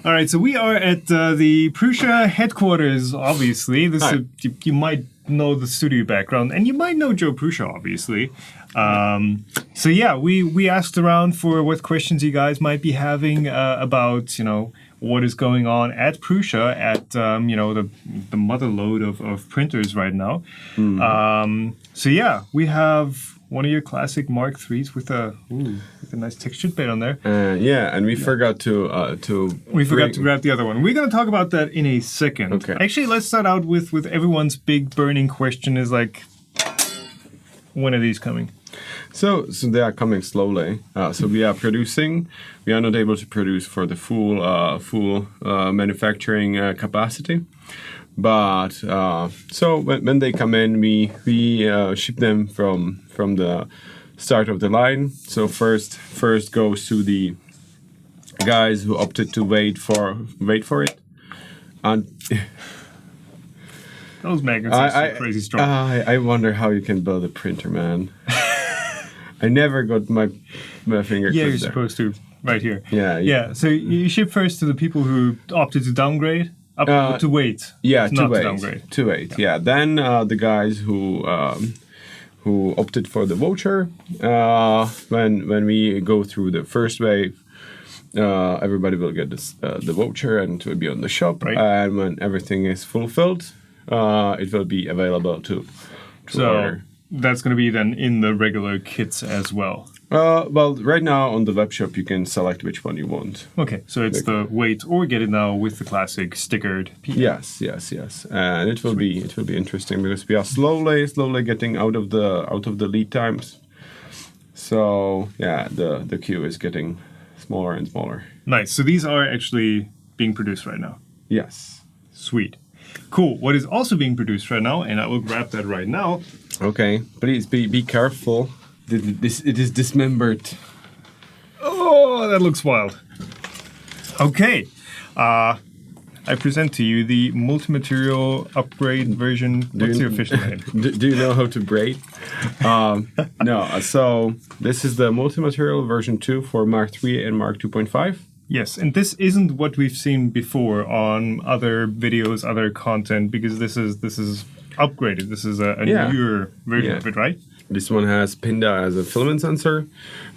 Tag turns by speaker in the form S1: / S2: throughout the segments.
S1: All right, so we are at the Prusa headquarters, obviously. You might know the studio background, and you might know Joe Prusa, obviously. So yeah, we asked around for what questions you guys might be having about, what is going on at Prusa, at, the mother load of printers right now. So yeah, we have one of your classic Mark IIIs with a nice textured bed on there.
S2: And we forgot to
S1: forgot to grab the other one. We're going to talk about that in a second.
S2: Okay.
S1: Actually, let's start out with everyone's big burning question is like, when are these coming?
S2: So they are coming slowly. So we are producing. We are not able to produce for the full manufacturing capacity. But so when they come in, we ship them from the start of the line. So first goes to the guys who opted to wait for it, and
S1: those magnets are so crazy strong.
S2: I wonder how you can build a printer, man. I never got my finger.
S1: Yeah, you're
S2: there.
S1: supposed to right here.
S2: Yeah.
S1: So you ship first to the people who opted to downgrade. To wait.
S2: Yeah, to wait.
S1: To downgrade.
S2: To wait. Yeah. Then the guys who opted for the voucher. When we go through the first wave, everybody will get the voucher and it will be on the shop.
S1: Right.
S2: And when everything is fulfilled, it will be available to order.
S1: That's going to be then in the regular kits as well.
S2: Well, right now on the web shop you can select which one you want.
S1: Okay, so it's the wait or get it now with the classic stickered PEI.
S2: Yes, and it will be interesting because we are slowly getting out of the lead times. So yeah, the queue is getting smaller and smaller.
S1: Nice. So these are actually being produced right now.
S2: Yes.
S1: Sweet. Cool. What is also being produced right now, and I will grab that right now.
S2: Okay, please be careful. It is dismembered.
S1: Oh, that looks wild. Okay. I present to you the Multi-Material Upgrade version. What's the official name?
S2: Do you know how to braid? No. So this is the Multi-Material version 2 for Mark III and Mark 2.5.
S1: Yes, and this isn't what we've seen before on other videos, other content, because this is upgraded. This is a newer version of it, right?
S2: This one has PINDA as a filament sensor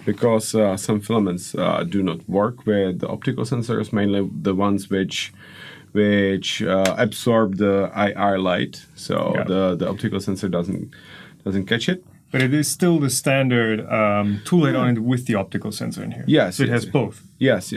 S2: because some filaments do not work with the optical sensors, mainly the ones which absorb the IR light. So the optical sensor doesn't catch it.
S1: But it is still the standard tool head on it with the optical sensor in here.
S2: Yes.
S1: So it has both.
S2: Yes.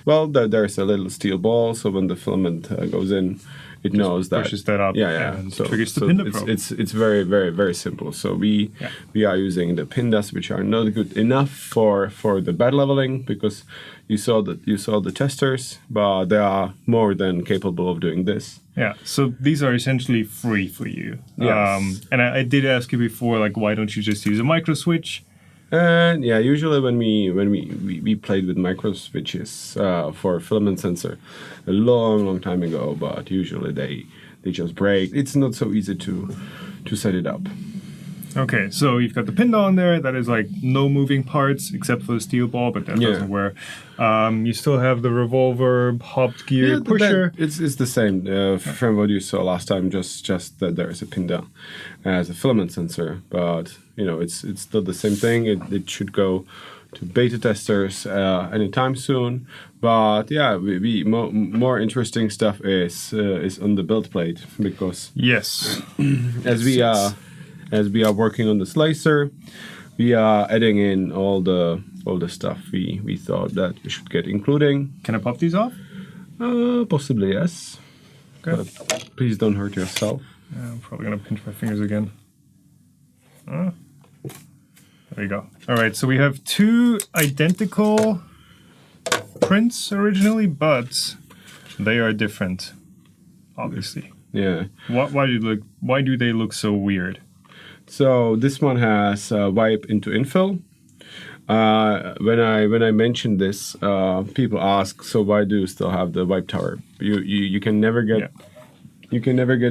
S2: Well, there's a little steel ball, so when the filament goes in, it just knows that
S1: pushes that up and triggers the PINDA probe.
S2: It's very, very, very simple. So we are using the PINDAs, which are not good enough for the bed leveling because you saw the testers, but they are more than capable of doing this.
S1: Yeah. So these are essentially free for you.
S2: Yes.
S1: And I did ask you before, like, why don't you just use a micro switch?
S2: And yeah, usually when we played with micro switches for filament sensor a long time ago, but usually they just break. It's not so easy to set it up.
S1: Okay, so you've got the PINDA on there. That is like no moving parts except for the steel ball, but that doesn't wear. You still have the revolver hopped gear pusher.
S2: It's the same from what you saw last time. Just that there is a PINDA as a filament sensor, but it's still the same thing. It should go to beta testers anytime soon. But yeah, more interesting stuff is on the build plate because as we are working on the slicer, we are adding in all the stuff we thought that we should get including.
S1: Can I pop these off?
S2: Possibly, yes.
S1: Okay.
S2: But please don't hurt yourself.
S1: Yeah, I'm probably going to pinch my fingers again. There you go. All right, so we have two identical prints originally, but they are different, obviously.
S2: Yeah.
S1: Why do they look so weird?
S2: So this one has wipe into infill. When I mentioned this, people ask, so why do you still have the wipe tower? You can never get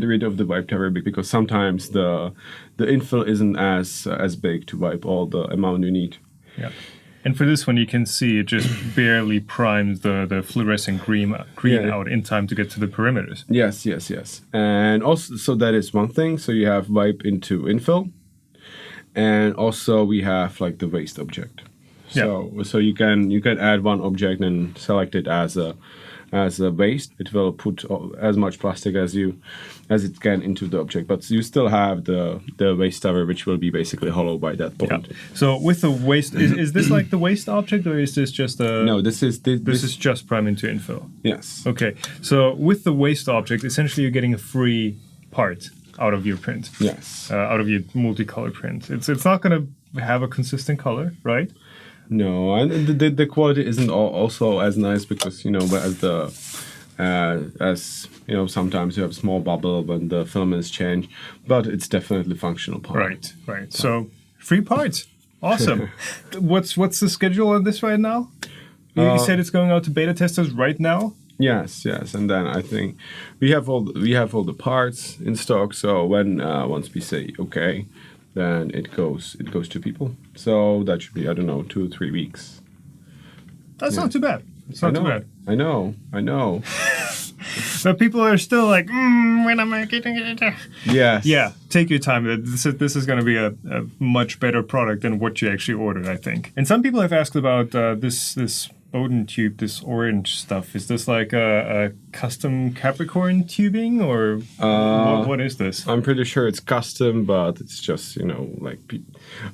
S2: rid of the wipe tower because sometimes the infill isn't as big to wipe all the amount you need.
S1: Yeah. And for this one, you can see it just barely primes the fluorescent green out in time to get to the perimeters.
S2: Yes. And also, so that is one thing. So you have wipe into infill. And also we have like the waste object. So you can add one object and select it as a waste. It will put as much plastic as it can into the object, but you still have the waste tower, which will be basically hollow by that point.
S1: Yeah. So with the waste, is this like the waste object, or is this just a?
S2: No, this is
S1: just prime into infill.
S2: Yes.
S1: Okay. So with the waste object, essentially you're getting a free part out of your print.
S2: Yes.
S1: Out of your multicolor print. It's not going to have a consistent color, right?
S2: No, and the quality isn't also as nice because as you know, sometimes you have a small bubble when the filaments change, but it's definitely functional part.
S1: Right. So free parts, awesome. What's the schedule on this right now? You said it's going out to beta testers right now.
S2: Yes, and then I think we have all the parts in stock. So when once we say okay, then it goes to people. So that should be, I don't know, 2 or 3 weeks.
S1: That's not too bad. It's not too bad.
S2: I know.
S1: But people are still like, when am I getting it?
S2: Yes.
S1: Yeah, take your time. This is going to be a much better product than what you actually ordered, I think. And some people have asked about this Bowden tube, this orange stuff. Is this like a custom Capricorn tubing, or what is this?
S2: I'm pretty sure it's custom, but it's just, like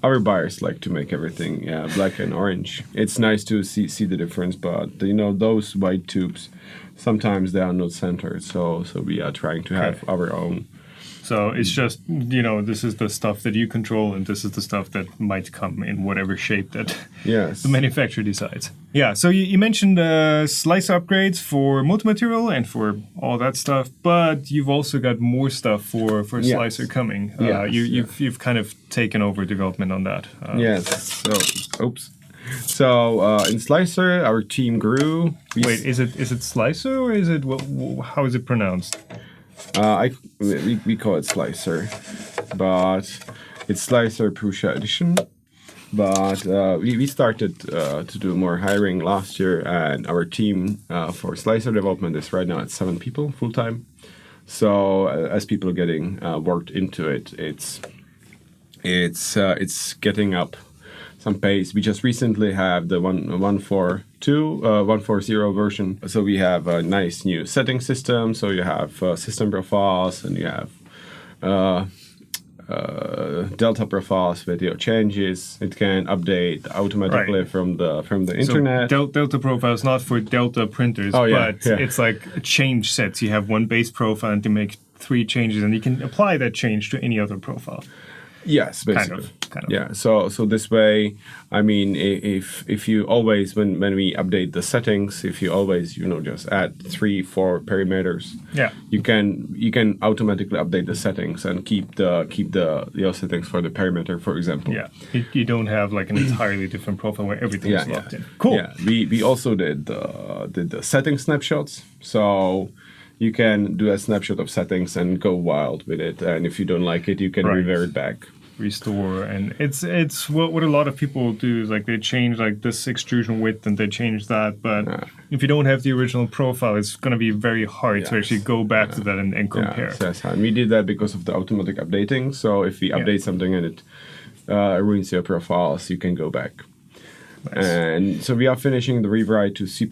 S2: our buyers like to make everything black and orange. It's nice to see the difference, but those white tubes, sometimes they are not centered, so we are trying to have our own.
S1: So it's just, this is the stuff that you control, and this is the stuff that might come in whatever shape that the manufacturer decides. Yeah, so you mentioned slicer upgrades for multi-material and for all that stuff, but you've also got more stuff for slicer coming. You've kind of taken over development on that.
S2: Yes. So in Slicer, our team grew.
S1: Wait, is it Slicer, or is it how is it pronounced?
S2: We call it Slicer, but it's Slic3r Prusa Edition. But we started to do more hiring last year, and our team for Slicer development is right now at 7 people full time. So as people are getting worked into it, it's getting up some pace. We just recently have the 1.40 version. So we have a nice new setting system. So you have system profiles, and you have delta profiles with your changes. It can update automatically from the internet.
S1: So delta profiles not for delta printers, it's like change sets. You have one base profile and to make 3 changes, and you can apply that change to any other profile.
S2: Yes, basically.
S1: Kind of.
S2: Yeah. So this way, I mean, if you always when we update the settings, if you always just add 3-4 perimeters, you can automatically update the settings and keep your settings for the perimeter, for example.
S1: Yeah. You don't have like an entirely different profile where everything is locked in. Cool.
S2: Yeah. We also did the setting snapshots. So you can do a snapshot of settings and go wild with it, and if you don't like it, you can revert back.
S1: Restore, and it's what a lot of people do is like they change like this extrusion width and they change that, but if you don't have the original profile, it's going to be very hard to actually go back to that and compare.
S2: Yes, and we did that because of the automatic updating. So if we update something and it ruins your profiles, you can go back. Nice. And so we are finishing the rewrite to C++.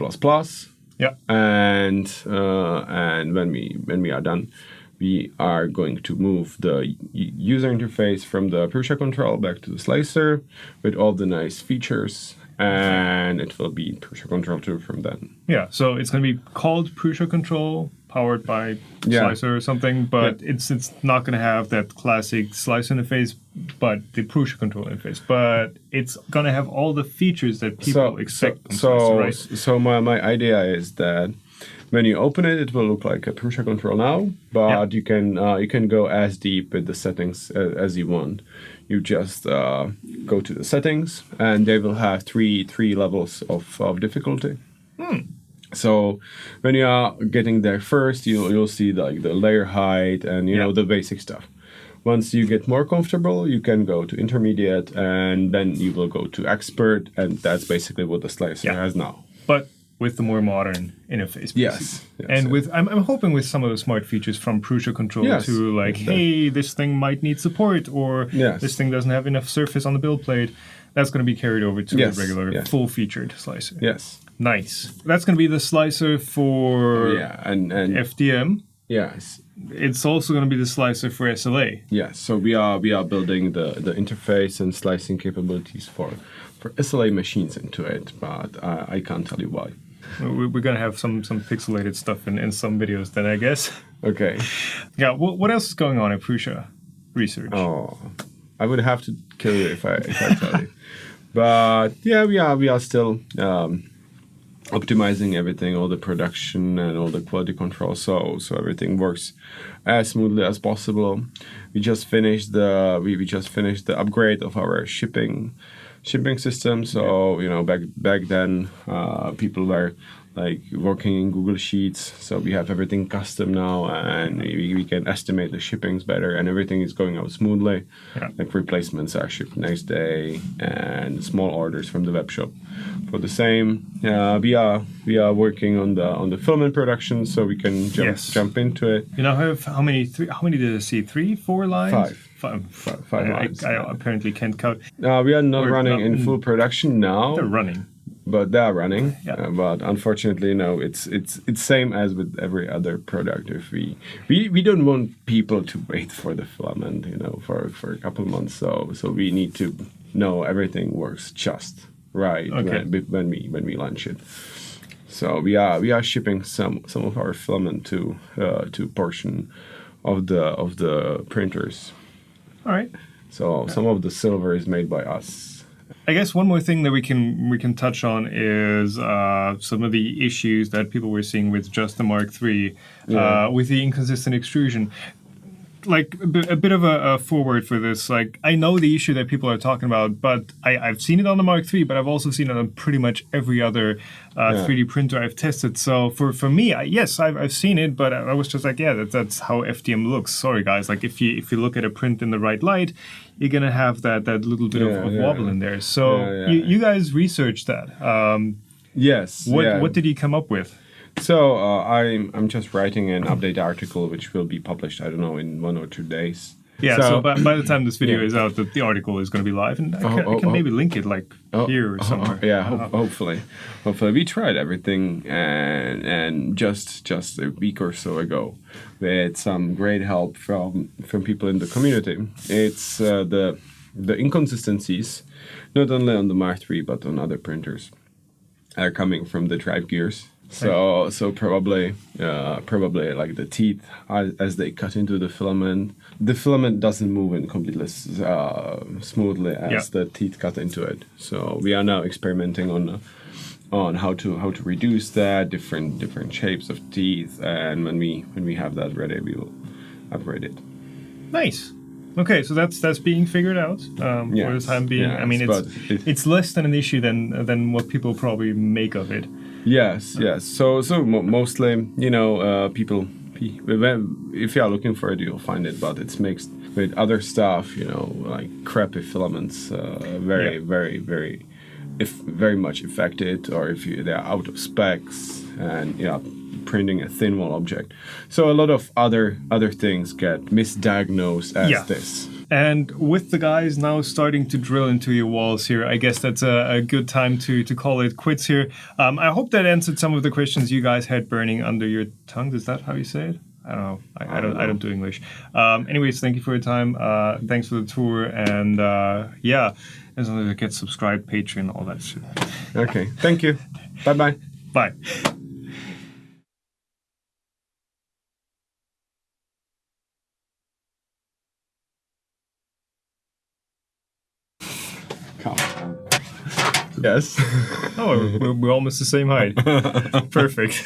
S1: Yeah,
S2: and when we are done, we are going to move the user interface from the Prusa control back to the Slicer with all the nice features, and it will be Prusa control 2 from then. Yeah,
S1: so it's going to be called Prusa control, powered by Slicer or something, but it's not going to have that classic slice interface, but the Prusa control interface. But it's going to have all the featers that people expect from Slicer, right?
S2: So my idea is that when you open it, it will look like a Prusa control now, but you can go as deep with the settings as you want. You just go to the settings, and they will have three levels of difficulty. So when you are getting there first, you'll see like the layer height and the basic stuff. Once you get more comfortable, you can go to intermediate, and then you will go to expert, and that's basically what the slicer has now.
S1: But with the more modern interface.
S2: Yes.
S1: And with I'm hoping with some of the smart features from Prusa Control to like, hey, this thing might need support, or this thing doesn't have enough surface on the build plate. That's going to be carried over to a regular full-featured slicer.
S2: Yes.
S1: Nice. That's going to be the slicer for
S2: and
S1: FDM.
S2: Yes.
S1: It's also going to be the slicer for SLA.
S2: Yes. So we are building the interface and slicing capabilities for SLA machines into it, but I can't tell you why.
S1: We're going to have some pixelated stuff in some videos then, I guess.
S2: Okay.
S1: Yeah. What else is going on at Prusa Research?
S2: Oh, I would have to kill you if I tell you. But yeah, we are still optimizing everything, all the production and all the quality control, so everything works as smoothly as possible. We just finished the upgrade of our shipping system. So back then people were like working in Google Sheets, so we have everything custom now, and we can estimate the shippings better, and everything is going out smoothly. Like replacements are shipped next day, and small orders from the web shop for the same. We are working on the filament production, so we can jump into it.
S1: You know, how many did I see? 3, 4 lines?
S2: Five lines.
S1: I apparently can't count.
S2: We are not running in full production now.
S1: They're running.
S2: But they are running. But unfortunately, it's same as with every other product. If we don't want people to wait for the filament, for a couple of months. So we need to know everything works just right when we launch it. So we are shipping some of our filament to portion of the printers.
S1: All right.
S2: So some of the silver is made by us.
S1: I guess one more thing that we can touch on is some of the issues that people were seeing with just the Mark III, with the inconsistent extrusion. Like a bit of a forward for this. Like, I know the issue that people are talking about, but I've seen it on the Mark III, but I've also seen it on pretty much every other 3D printer I've tested. So for me, I've seen it, but I was just like, that's how FDM looks. Sorry guys, like if you look at a print in the right light, you're gonna have that little bit of wobble in there. So you guys researched that.
S2: Yes.
S1: What did you come up with?
S2: So I'm just writing an update article which will be published, I don't know, in 1 or 2 days.
S1: Yeah, so by the time this video is out, the article is going to be live, and I can maybe link it here or somewhere.
S2: Hopefully. We tried everything, and just a week or so ago, with some great help from people in the community. It's the inconsistencies, not only on the Mark III but on other printers, are coming from the drive gears. So probably like the teeth, as they cut into the filament doesn't move in completely smoothly as the teeth cut into it. So we are now experimenting on how to reduce that, different shapes of teeth, and when we have that ready, we will upgrade it.
S1: Nice. Okay, so that's being figured out for the time being. I mean, it's less than an issue than what people probably make of it.
S2: Yes. So mostly, people, if you are looking for it, you'll find it, but it's mixed with other stuff, like crappy filaments, very much affected, or if they're out of specs, and printing a thin wall object. So a lot of other things get misdiagnosed as this.
S1: And with the guys now starting to drill into your walls here, I guess that's a good time to call it quits here. I hope that answered some of the questions you guys had burning under your tongues. Is that how you say it? I don't know. I don't do English. Anyways, thank you for your time. Thanks for the tour. And as long as I get subscribed, Patreon, all that shit.
S2: Okay. Thank you. Bye-bye.
S1: Bye.
S2: Yes.
S1: Oh, we're almost the same height. Perfect.